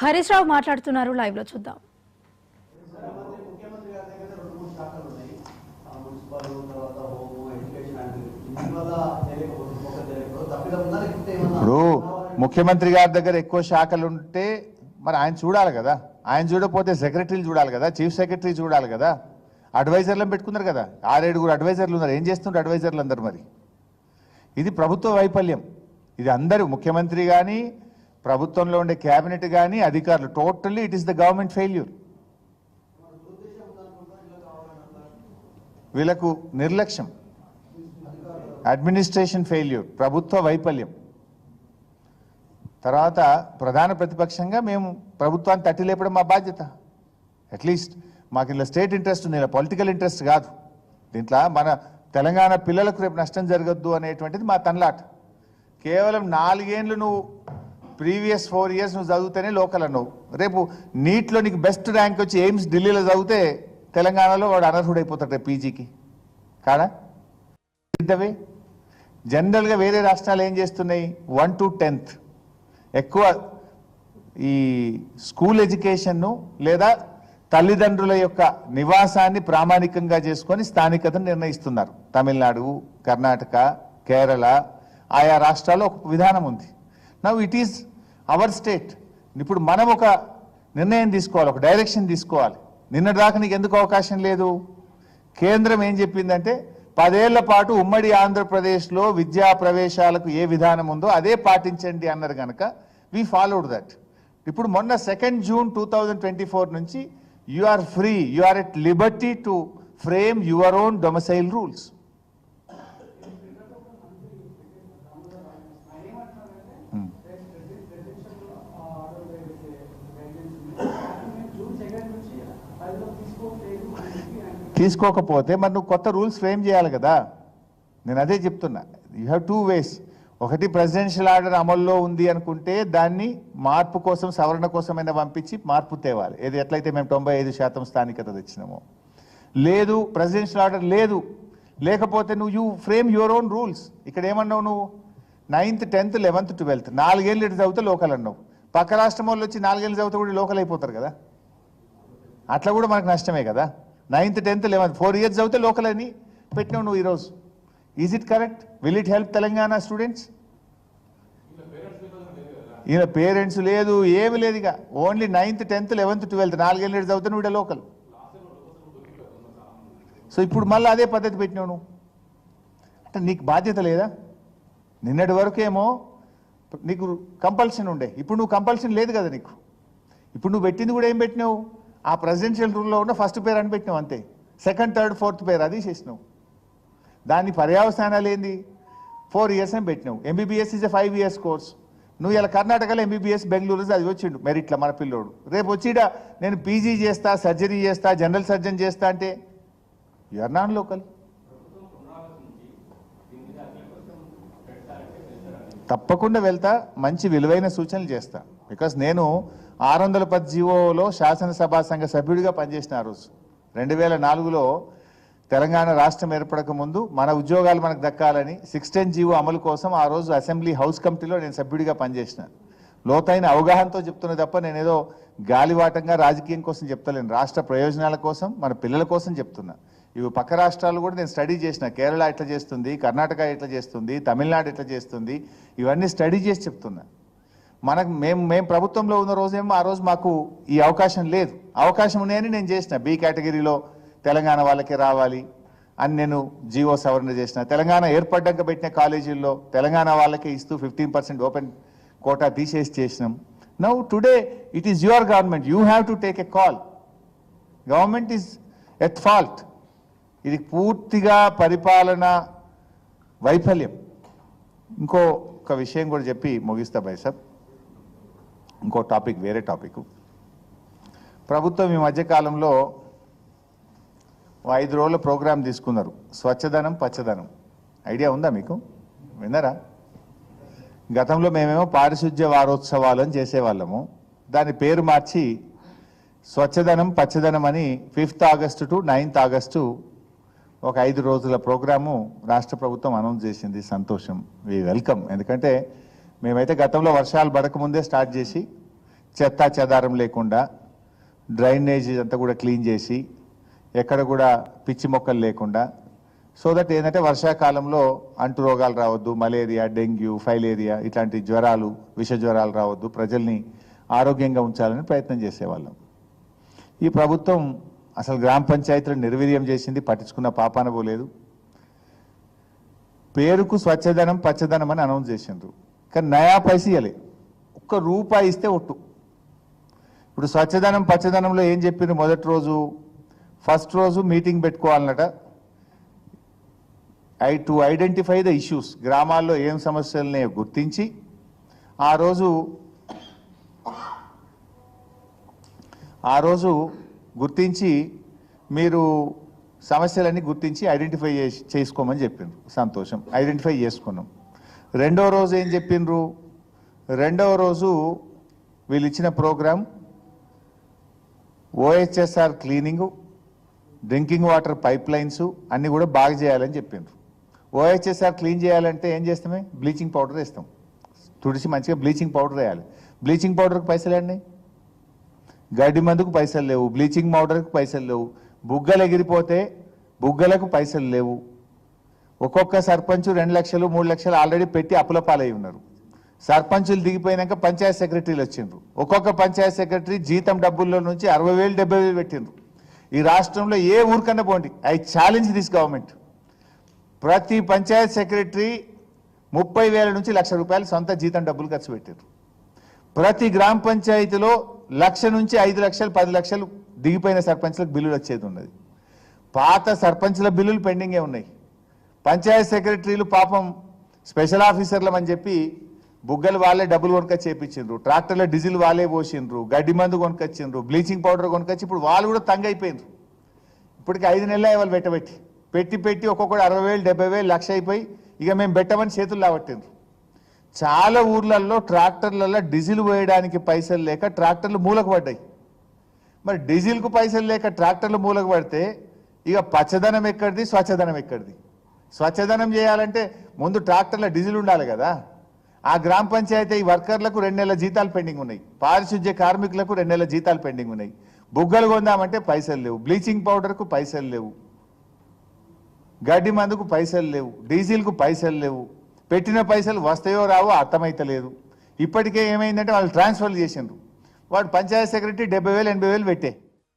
హరీష్ రావు మాట్లాడుతున్నారు, లైవ్ లో చూద్దాం. ఇప్పుడు ముఖ్యమంత్రి గారి దగ్గర ఎక్కువ శాఖలు ఉంటే మరి ఆయన చూడాలి కదా, ఆయన చూడకపోతే సెక్రటరీలు చూడాలి కదా, చీఫ్ సెక్రటరీ చూడాలి కదా, అడ్వైజర్లను పెట్టుకున్నారు కదా, 6-7 అడ్వైజర్లు ఉన్నారు. ఏం చేస్తుంటారు అడ్వైజర్లు అందరు? మరి ఇది ప్రభుత్వ వైఫల్యం. ఇది అందరూ ముఖ్యమంత్రి కానీ ప్రభుత్వంలో ఉండే క్యాబినెట్ కానీ అధికారులు totally it is the government failure. వీళ్ళకు నిర్లక్ష్యం, అడ్మినిస్ట్రేషన్ ఫెయిల్యూర్, ప్రభుత్వ వైఫల్యం. తర్వాత ప్రధాన ప్రతిపక్షంగా మేము ప్రభుత్వాన్ని తట్టి లేపడం మా బాధ్యత. అట్లీస్ట్ మాకు ఇలా స్టేట్ ఇంట్రెస్ట్ ఉంది, ఇలా పొలిటికల్ ఇంట్రెస్ట్ కాదు. దీంట్లో మన తెలంగాణ పిల్లలకు రేపు నష్టం జరగద్దు అనేటువంటిది మా తనలాట. కేవలం 4 ఏళ్ళు నువ్వు ప్రీవియస్ 4 ఇయర్స్ నువ్వు చదివితేనే లోకల్ అన్నావు. రేపు నీట్లో నీకు బెస్ట్ ర్యాంక్ వచ్చి ఎయిమ్స్ ఢిల్లీలో చదివితే తెలంగాణలో వాడు అనర్హుడైపోతాడు రేపు పీజీకి కాడా? ఇద్దవే జనరల్గా వేరే రాష్ట్రాలు ఏం చేస్తున్నాయి, 1 to 10th ఎక్కువ ఈ స్కూల్ ఎడ్యుకేషన్ను లేదా తల్లిదండ్రుల యొక్క నివాసాన్ని ప్రామాణికంగా చేసుకొని స్థానికతను నిర్ణయిస్తున్నారు. తమిళనాడు, కర్ణాటక, కేరళ ఆయా రాష్ట్రాల్లో ఒక విధానం ఉంది. Now it is our state. ఇప్పుడు మనం ఒక నిర్ణయం తీసుకోవాలి, ఒక డైరెక్షన్ తీసుకోవాలి. నిన్నటిదాకా నీకు ఎందుకు అవకాశం లేదు? కేంద్రం ఏం చెప్పిందంటే 10 ఏళ్ల పాటు ఉమ్మడి ఆంధ్రప్రదేశ్లో విద్యా ప్రవేశాలకు ఏ విధానం ఉందో అదే పాటించండి అన్నారు కనుక వి ఫాలోడ్ దట్. ఇప్పుడు మొన్న 2 జూన్ 2024 నుంచి you are free, you are at liberty to frame your own domicile rules. తీసుకోకపోతే మరి నువ్వు కొత్త రూల్స్ ఫ్రేమ్ చేయాలి కదా. నేను అదే చెప్తున్నా, యూ హ్యావ్ 2 ways. ఒకటి ప్రెసిడెన్షియల్ ఆర్డర్ అమల్లో ఉంది అనుకుంటే దాన్ని మార్పు కోసం, సవరణ కోసమైనా పంపించి మార్పు తేవాలి. ఏది ఎట్లయితే మేము 95% స్థానికత తెచ్చినామో. లేదు ప్రెసిడెన్షియల్ ఆర్డర్ లేదు, లేకపోతే నువ్వు you frame your own rules. ఇక్కడ ఏమన్నావు నువ్వు? 9th, 10th, 11th, 12th 4 ఏళ్ళు ఇటు చదివితే లోకల్ అన్నావు. పక్క రాష్ట్రం వాళ్ళు వచ్చి 4 ఏళ్ళు చదివితే కూడా లోకల్ అయిపోతారు కదా. అట్లా కూడా మనకు నష్టమే కదా. 9th, 10th, 11th 4 years చదివితే లోకల్ అని పెట్టినావు నువ్వు ఈరోజు. Is it correct? Will it help Telangana students? ఈయన పేరెంట్స్ లేదు, ఏమి లేదు. ఇక only 9th, 10th, 11th, 12th 4 ఏళ్ళు చదివితే నువ్వు లోకల్. సో ఇప్పుడు మళ్ళీ అదే పద్ధతి పెట్టినావు నువ్వు. అంటే నీకు బాధ్యత లేదా? నిన్నటి వరకేమో నీకు కంపల్షన్ ఉండే, ఇప్పుడు నువ్వు కంపల్షన్ లేదు కదా నీకు. ఇప్పుడు నువ్వు పెట్టింది కూడా ఏం పెట్టినావు? ఆ ప్రెసిడెన్షియల్ రూల్లో ఉన్న ఫస్ట్ పేరు అని పెట్టినావు అంతే. 2nd, 3rd, 4th పేరు అది చేసినావు. దాని పర్యావసానాలు ఏంది? 4 years అని పెట్టినావు. MBBS is a 5 years course. నువ్వు ఇలా కర్ణాటకలో ఎంబీబీఎస్ బెంగళూరు అది వచ్చిండు మెరిట్లా మన పిల్లోడు. రేపు వచ్చిడ నేను పీజీ చేస్తా, సర్జరీ చేస్తా, జనరల్ సర్జన్ చేస్తా అంటే యూఆర్ నాన్ లోకల్. తప్పకుండా వెళ్తా, మంచి విలువైన సూచనలు చేస్తా. బికాస్ నేను 610 జీవోలో శాసనసభా సంఘ సభ్యుడిగా పనిచేసిన ఆ రోజు 2004లో తెలంగాణ రాష్ట్రం ఏర్పడక ముందు మన ఉద్యోగాలు మనకు దక్కాలని 610 జీవో అమలు కోసం ఆ రోజు అసెంబ్లీ హౌస్ కమిటీలో నేను సభ్యుడిగా పనిచేసిన. లోతైన అవగాహనతో చెప్తున్నా తప్ప నేనేదో గాలివాటంగా రాజకీయం కోసం చెప్తలేను. రాష్ట్ర ప్రయోజనాల కోసం, మన పిల్లల కోసం చెప్తున్నా. ఇవి పక్క రాష్ట్రాలు కూడా నేను స్టడీ చేసిన. కేరళ ఎట్లా చేస్తుంది, కర్ణాటక ఎట్లా చేస్తుంది, తమిళనాడు ఎట్లా చేస్తుంది, ఇవన్నీ స్టడీ చేసి చెప్తున్నా. మనకు మేము ప్రభుత్వంలో ఉన్న రోజేమో ఆ రోజు మాకు ఈ అవకాశం లేదు. అవకాశం ఉన్నాయని నేను చేసిన. బి కేటగిరీలో తెలంగాణ వాళ్ళకే రావాలి అని నేను జీవో సవరణ చేసిన. తెలంగాణ ఏర్పడ్డాక పెట్టిన కాలేజీల్లో తెలంగాణ వాళ్ళకే ఇస్తూ 15% ఓపెన్ కోటా తీసేసి చేసినాం. Now today it is your government, you have to take a call. Government is at fault. ఇది పూర్తిగా పరిపాలన వైఫల్యం. ఇంకొక విషయం కూడా చెప్పి ముగిస్తా భాయ్ సాబ్. ఇంకో టాపిక్, వేరే టాపిక్. ప్రభుత్వం ఈ మధ్యకాలంలో 5 రోజుల ప్రోగ్రాం తీసుకున్నారు, స్వచ్ఛదనం పచ్చదనం. ఐడియా ఉందా మీకు? విన్నారా? గతంలో మేమేమో పారిశుధ్య వారోత్సవాలు అని చేసేవాళ్ళము. దాని పేరు మార్చి స్వచ్ఛదనం పచ్చదనం అని 5th August to 9th August ఒక 5 రోజుల ప్రోగ్రాము రాష్ట్ర ప్రభుత్వం అనౌన్స్ చేసింది. సంతోషం, వి వెల్కమ్. ఎందుకంటే మేమైతే గతంలో వర్షాలు పడకముందే స్టార్ట్ చేసి చెత్త చెదారం లేకుండా డ్రైనేజ్ అంతా కూడా క్లీన్ చేసి ఎక్కడ కూడా పిచ్చి మొక్కలు లేకుండా సో దట్ ఏంటంటే వర్షాకాలంలో అంటు రోగాలు రావద్దు, మలేరియా, డెంగ్యూ, ఫైలేరియా ఇట్లాంటి జ్వరాలు, విష జ్వరాలు రావద్దు, ప్రజల్ని ఆరోగ్యంగా ఉంచాలని ప్రయత్నం చేసేవాళ్ళం. ఈ ప్రభుత్వం అసలు గ్రామ పంచాయతీలను నిర్వీర్యం చేసింది, పట్టించుకున్న పాపాన పోలేదు. పేరుకు స్వచ్ఛధనం పచ్చదనం అని అనౌన్స్ చేసిండ్రు, కానీ నయా పైసా ఇవ్వలే. ఒక్క రూపాయి ఇస్తే ఒట్టు. ఇప్పుడు స్వచ్ఛధనం పచ్చదనంలో ఏం చెప్పిండ్రు? మొదటి రోజు ఫస్ట్ రోజు మీటింగ్ పెట్టుకోవాలన్నట. టు ఐడెంటిఫై ద ఇష్యూస్, గ్రామాల్లో ఏం సమస్యలని గుర్తించి ఆ రోజు గుర్తించి మీరు సమస్యలన్నీ గుర్తించి ఐడెంటిఫై చేసుకోమని చెప్పిండ్రు. సంతోషం, ఐడెంటిఫై చేసుకున్నాం. రెండవ రోజు ఏం చెప్పిండ్రు? రెండవ రోజు వీళ్ళు ఇచ్చిన program OHSR cleaning, drinking water pipe lines అన్నీ కూడా బాగా చేయాలని చెప్పిండ్రు. ఓహెచ్ఎస్ఆర్ క్లీన్ చేయాలంటే ఏం చేస్తామే? బ్లీచింగ్ పౌడర్ వేస్తాం, తుడిచి మంచిగా బ్లీచింగ్ పౌడర్ వేయాలి. బ్లీచింగ్ పౌడర్కి పైసలు అండి, గడ్డి మందుకు పైసలు లేవు, బ్లీచింగ్ పౌడర్కి పైసలు లేవు, బుగ్గలు ఎగిరిపోతే బుగ్గలకు పైసలు లేవు. ఒక్కొక్క సర్పంచ్ 2 లక్షలు 3 లక్షలు ఆల్రెడీ పెట్టి అప్పుల పాలై ఉన్నారు. సర్పంచులు దిగిపోయినాక పంచాయత్ సెక్రటరీలు వచ్చిండ్రు. ఒక్కొక్క పంచాయత్ సెక్రటరీ జీతం డబ్బుల్లో నుంచి 60,000 70,000 పెట్టిండ్రు. ఈ రాష్ట్రంలో ఏ ఊరికన్నా పోండి, ఐ ఛాలెంజ్ దిస్ గవర్నమెంట్. ప్రతి పంచాయత్ సెక్రటరీ 30,000 నుంచి 1,00,000 రూపాయలు సొంత జీతం డబ్బులు ఖర్చు పెట్టారు. ప్రతి గ్రామ పంచాయతీలో 1,00,000 నుంచి 5 లక్షలు 10 లక్షలు దిగిపోయిన సర్పంచ్లకు బిల్లులు వచ్చేది ఉన్నది. పాత సర్పంచ్ల బిల్లులు పెండింగే ఉన్నాయి. పంచాయత్ సెక్రటరీలు పాపం స్పెషల్ ఆఫీసర్లమని చెప్పి బుగ్గలు వాళ్ళే డబ్బులు కొనుకొచ్చి చేపించిండ్రు, ట్రాక్టర్ల డీజిల్ వాళ్ళే పోసిండ్రు, గడ్డి మందు కొనుకొచ్చిండ్రు, బ్లీచింగ్ పౌడర్ కొనుకొచ్చి ఇప్పుడు వాళ్ళు కూడా తంగైపోయిండ్రు. ఇప్పటికి 5 నెలలే వాళ్ళు పెట్టి ఒక్కొక్కటి 60,000 70,000 1,00,000 అయిపోయి ఇక మేము పెట్టమని చేతులు లావట్టిండ్రు. చాలా ఊర్లలో ట్రాక్టర్లలో డీజిల్ పోయడానికి పైసలు లేక ట్రాక్టర్లు మూలకు పడ్డాయి. మరి డీజిల్కు పైసలు లేక ట్రాక్టర్లు మూలకు పడితే ఇక పచ్చదనం ఎక్కడిది, స్వచ్ఛదనం ఎక్కడిది? స్వచ్ఛదనం చేయాలంటే ముందు ట్రాక్టర్ల డీజిల్ ఉండాలి కదా. ఆ గ్రామ పంచాయతీ వర్కర్లకు 2 నెలల జీతాలు పెండింగ్ ఉన్నాయి, పారిశుద్ధ్య కార్మికులకు 2 నెలల జీతాలు పెండింగ్ ఉన్నాయి. బుగ్గలు కొందామంటే పైసలు లేవు, బ్లీచింగ్ పౌడర్కు పైసలు లేవు, గడ్డి మందుకు పైసలు లేవు, డీజిల్కు పైసలు లేవు. పెట్టిన పైసలు వస్తాయో రావో అర్థమైతలేదు. ఇప్పటికే ఏమైందంటే వాళ్ళు ట్రాన్స్ఫర్లు చేసిండ్రు. వాడు పంచాయత్ సెక్రటరీ 70,000 80,000 పెట్టే